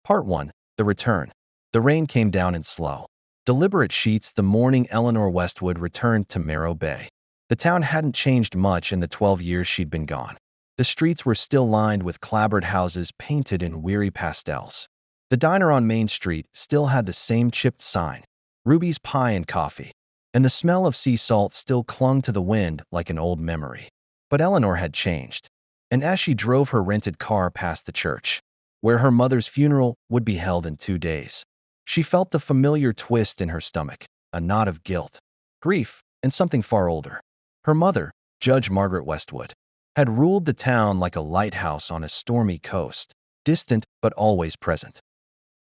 Part 1. The Return. The rain came down in slow, deliberate sheets the morning Eleanor Westwood returned to Marrow Bay. The town hadn't changed much in the 12 years she'd been gone. The streets were still lined with clapboard houses painted in weary pastels. The diner on Main Street still had the same chipped sign, Ruby's Pie and Coffee, and the smell of sea salt still clung to the wind like an old memory. But Eleanor had changed, and as she drove her rented car past the church, where her mother's funeral would be held in 2 days, she felt the familiar twist in her stomach, a knot of guilt, grief, and something far older. Her mother, Judge Margaret Westwood, had ruled the town like a lighthouse on a stormy coast, distant but always present.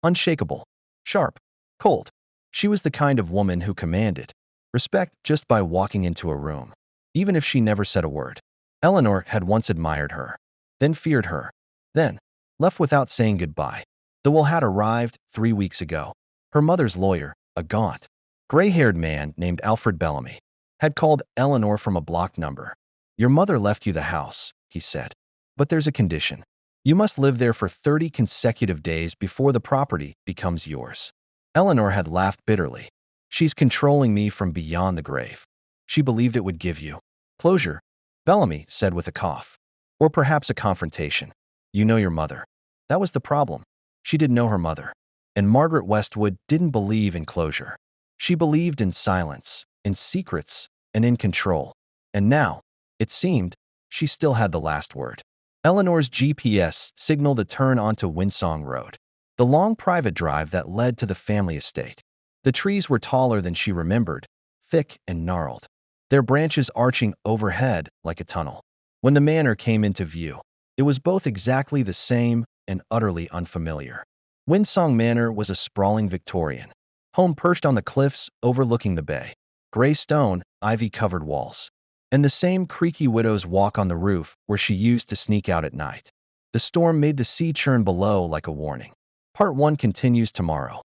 Unshakable, sharp, cold. She was the kind of woman who commanded respect just by walking into a room, even if she never said a word. Eleanor had once admired her, then feared her, then left without saying goodbye. The will had arrived 3 weeks ago. Her mother's lawyer, a gaunt, gray-haired man named Alfred Bellamy, had called Eleanor from a blocked number. "Your mother left you the house," he said, "but there's a condition. You must live there for 30 consecutive days before the property becomes yours." Eleanor had laughed bitterly. "She's controlling me from beyond the grave." She believed it would give you closure, Bellamy said with a cough. "Or perhaps a confrontation. You know your mother." That was the problem. She didn't know her mother. And Margaret Westwood didn't believe in closure. She believed in silence, in secrets, and in control. And now, it seemed, she still had the last word. Eleanor's GPS signaled a turn onto Winsong Road, the long private drive that led to the family estate. The trees were taller than she remembered, thick and gnarled, their branches arching overhead like a tunnel. When the manor came into view, it was both exactly the same and utterly unfamiliar. Winsong Manor was a sprawling Victorian home perched on the cliffs overlooking the bay, gray stone, ivy-covered walls, and the same creaky widow's walk on the roof where she used to sneak out at night. The storm made the sea churn below like a warning. Part 1 continues tomorrow.